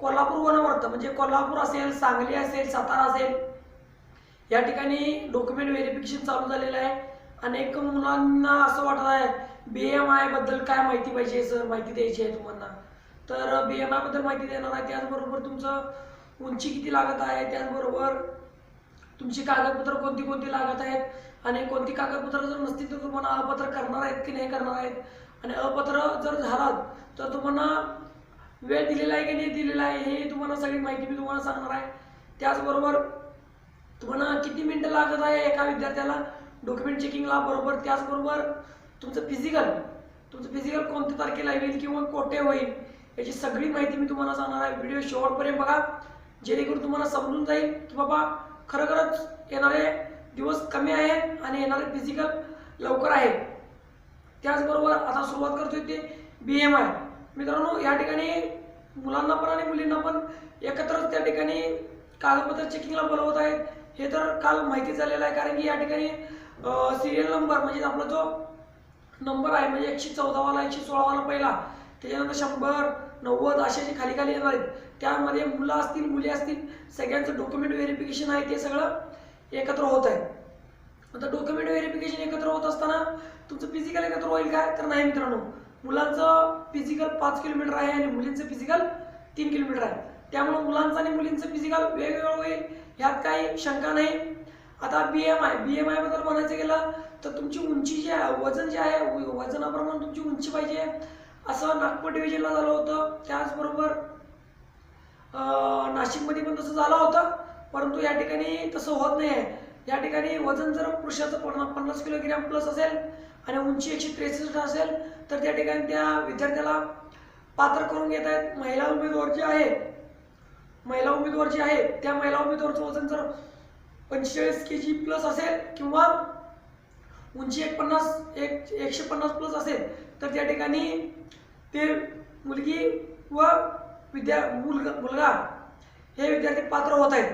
कोल्हापूर वनवर्त म्हणजे कोल्हापूर असेल, सांगली असेल, सातारा असेल, या ठिकाणी डॉक्युमेंट व्हेरिफिकेशन चालू झालेलं आहे। अनेक मुलांना असं वाटत आहे BMI बद्दल काय माहिती पाहिजे सर, माहिती द्यायची आहे तुम्हाला। तर BMI बद्दल माहिती देणार आहे, त्याचबरोबर तुमचं उंची किती लागत आहे, त्याचबरोबर तुमची कागदपत्र कोणती कोणती लागत आहेत आणि कोणती कागदपत्र जर नसतील तर तुम्हाला अपात्र करणार आहेत की नाही करणार आहेत, आणि अपात्र जर झालात तर तुम्हाला वेळ दिलेला आहे की नाही दिलेला आहे हे तुम्हाला सगळी माहिती मी तुम्हाला सांगणार आहे। त्याचबरोबर तुम्हाला किती मिनिटं लागत आहे एका विद्यार्थ्याला डॉक्युमेंट चेकिंगला, बरोबर त्याचबरोबर तुमचं फिजिकल कोणत्या तारखेला होईल किंवा कोठे होईल याची सगळी माहिती मी तुम्हाला सांगणार आहे। व्हिडिओ शेवटपर्यंत बघा जेणेकरून तुम्हाला समजून जाईल की बाबा खरोखरच येणारे दिवस कमी आहेत आणि येणारे फिजिकल लवकर आहेत। त्याचबरोबर आता सुरुवात करतोय ते BMI। मित्रांनो, या ठिकाणी मुलांना पण आणि मुलींना पण एकत्रच त्या ठिकाणी कागदपत्र चेकिंगला बोलवत आहेत, हे तर काल माहिती झालेलं आहे। कारण की या ठिकाणी सिरियल नंबर म्हणजे आपला जो नंबर आहे म्हणजे 114 वाला 116 वाला पहिला, त्याच्यानंतर 100 90 असे जे खाली खाली येणार आहेत त्यामध्ये मुलं असतील मुली असतील सगळ्यांचं डॉक्युमेंट व्हेरिफिकेशन आहे ते सगळं एकत्र होत आहे। आता डॉक्युमेंट व्हेरिफिकेशन एकत्र होत असताना तुमचं फिजिकल एकत्र होईल काय, तर नाही मित्रांनो। मुलांचं फिजिकल 5 किलोमीटर आहे आणि मुलींचं फिजिकल 3 किलोमीटर आहे, त्यामुळे मुलांचं आणि मुलींचं फिजिकल वेगवेगळं होईल, ह्यात काही शंका नाही। आता BMI बद्दल म्हणायचं गेलं तर तुमची उंची जी आहे, वजन जे आहे, वजनाप्रमाणे तुमची उंची पाहिजे असं नागपूर डिव्हिजनला झालं होतं। त्याचबरोबर नाशिकमध्ये पण तसं झालं होतं, परंतु या ठिकाणी तसं होत नाही आहे। या ठिकाणी वजन जर पुरुषाचं 50 किलोग्रॅम प्लस असेल आणि उंची 163 असेल तर त्या ठिकाणी त्या विद्यार्थ्याला पात्र करून घेत आहेत। महिला उमेदवार जे आहे त्या महिला उमेदवारचं वजन जर 45 kg प्लस असेल किंवा उंची 150 प्लस असेल तर त्या ठिकाणी ते मुलगी व मुलगा हे विद्यार्थी पात्र होत आहेत।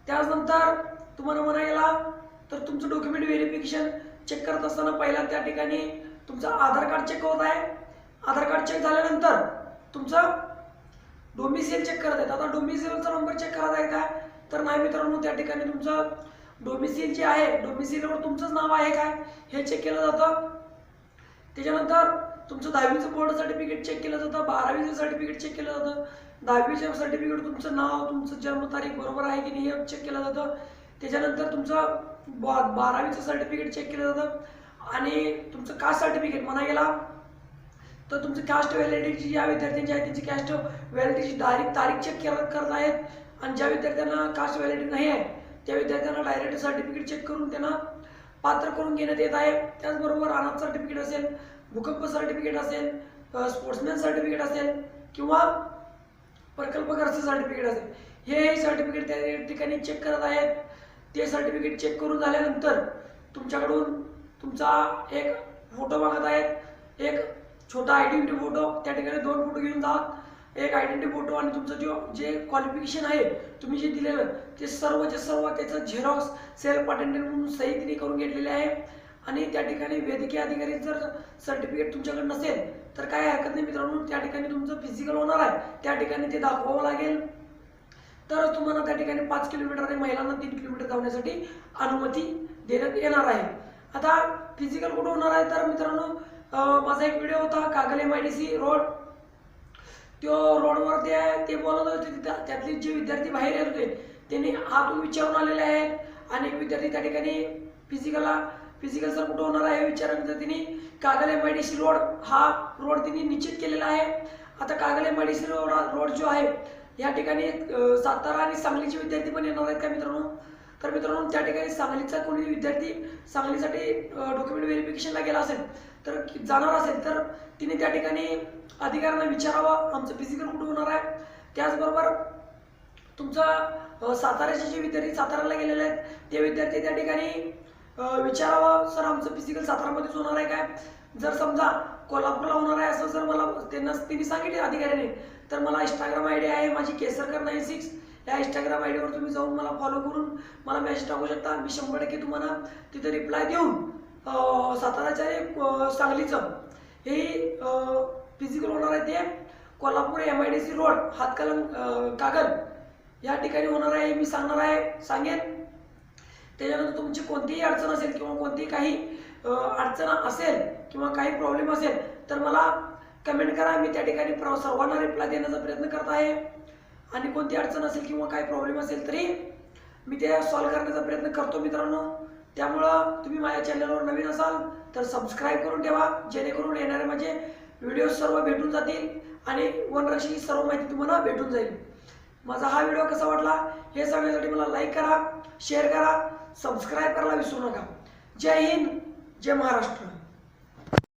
त्यानंतर तुम्हाला म्हणायला गेला तर तुमचं डॉक्युमेंट व्हेरिफिकेशन चेक करत असताना पहिला त्या ठिकाणी तुमचं आधार कार्ड चेक होत आहे। आधार कार्ड चेक झाल्यानंतर तुमचं डोमिसाईल चेक करत आहेत। आता डोमिसाईलचा नंबर चेक करत आहे काय, तर नाही मित्रांनो, त्या ठिकाणी तुमचं डोमिसाईल जे आहे डोमिसाईलवर तुमचंच नाव आहे काय हे चेक केलं जातं। त्याच्यानंतर तुमचं 10वीचं बोर्ड सर्टिफिकेट चेक केलं जातं, 12वीचं सर्टिफिकेट चेक केलं जातं। 10वीचं सर्टिफिकेट तुमचं नाव तुमचं जन्मतारीख बरोबर आहे की नाही हे चेक केलं जातं। त्याच्यानंतर तुमचं 12वीचं सर्टिफिकेट चेक केलं जातं आणि तुमचं कास्ट सर्टिफिकेट म्हणा गेला तर तुमचं कास्ट व्हॅलिडिटी ज्या विद्यार्थ्यांची आहे त्यांची कास्ट व्हॅलिडिटीची तारीख चेक करत आहेत आणि ज्या विद्यार्थ्यांना कास्ट व्हॅलिडिटी नाही आहे त्या विद्यार्थ्यांना डायरेक्ट सर्टिफिकेट चेक करून त्यांना पात्र करून घेण्यात येत आहे। त्याचबरोबर अनाथ सर्टिफिकेट असेल, भूकंप सर्टिफिकेट असेल, स्पोर्ट्समॅन सर्टिफिकेट असेल किंवा प्रकल्पग्रस्त सर्टिफिकेट असेल, हे सर्टिफिकेट त्या ठिकाणी चेक करत आहेत। ते सर्टिफिकेट चेक करून झाल्यानंतर तुमच्याकडून तुमचा एक फोटो मागत आहेत, एक छोटा आयडेंटिटी फोटो, त्या ठिकाणी 2 फोटो घेऊन जा, एक आयडेंटिटी फोटो आणि तुमचं जे क्वालिफिकेशन आहे तुम्ही जे दिलेलं ते सर्वचे सर्व त्याचं झेरॉक्स सेल्फ अटेंडेंट म्हणून सही तिने करून घेतलेली आहे। आणि त्या ठिकाणी वैद्यकीय अधिकारी जर सर्टिफिकेट तुमच्याकडे नसेल तर काय हरकत नाही मित्रांनो, त्या ठिकाणी तुमचं फिजिकल होणार आहे त्या ठिकाणी ते दाखवावं लागेल, तर तुम्हाला त्या ठिकाणी 5 किलोमीटर आणि महिलांना 3 किलोमीटर धावण्यासाठी अनुमती देण्यात येणार आहे। आता फिजिकल कुठं होणार आहे, तर मित्रांनो माझा एक व्हिडिओ होता कागल MIDC रोड, तो रोडवरती आहे, ते बोलत होते त्यातले जे विद्यार्थी बाहेर येत होते त्यांनी हातून विचारून आलेले आहेत। अनेक विद्यार्थी त्या ठिकाणी फिजिकल सर कुठं होणार आहे विचारल्यानंतर त्यांनी कागल MIDC रोड हा रोड त्यांनी निश्चित केलेला आहे। आता कागल MIDC रोड जो आहे या ठिकाणी सातारा आणि सांगलीचे विद्यार्थी पण येणार आहेत का मित्रांनो, तर मित्रांनो त्या ठिकाणी सांगलीचा कोणी विद्यार्थी सांगलीसाठी डॉक्युमेंट व्हेरिफिकेशनला गेला असेल तर जाणार असेल तर तिने त्या ठिकाणी अधिकाऱ्यांना विचारावं आमचं फिजिकल कुठं होणार आहे। त्याचबरोबर तुमचा साताऱ्याचे जे विद्यार्थी साताऱ्याला गेलेले आहेत ते विद्यार्थी त्या ठिकाणी विचारावं सर आमचं फिजिकल सातारामध्येच होणार आहे काय। जर समजा कोल्हापूरला होणार आहे असं जर मला त्यांनी सांगितले अधिकाऱ्याने तर मला इंस्टाग्राम ID आहे माझी केसरकर 96, या इंस्टाग्राम आयडीवर तुम्ही जाऊन मला फॉलो करून मला मेसेज टाकू शकता। मी 100% तुम्हाला तिथे रिप्लाय देऊन साताराच्या सांगलीचं हे फिजिकल होणार आहे ते कोल्हापूर MIDC रोड हातकणंगले कागल या ठिकाणी होणार आहे, मी सांगेन. त्याच्यानंतर तुमची कोणतीही अडचण असेल किंवा कोणतीही काही अडचण असेल किंवा काही प्रॉब्लेम असेल तर मला कमेंट करा, मी त्या ठिकाणी सर्वांना रिप्लाय देण्याचा प्रयत्न करत आहे. आणि कोणती अडचण असेल किंवा काही प्रॉब्लेम असेल तरी मी ते सॉल्व्ह करण्याचा प्रयत्न करतो मित्रांनो. त्यामुळं तुम्ही माझ्या चॅनलवर नवीन असाल तर सबस्क्राईब करून ठेवा, जेणेकरून येणारे माझे व्हिडिओ सर्व भेटून जातील आणि वनरक्षणाची सर्व माहिती तुम्हाला भेटून जाईल. माझा हा व्हिडिओ कसा वाटला हे सांगण्यासाठी मला लाईक करा, शेअर करा, सबस्क्राईब करायला विसरू नका. जय हिंद, जय महाराष्ट्र.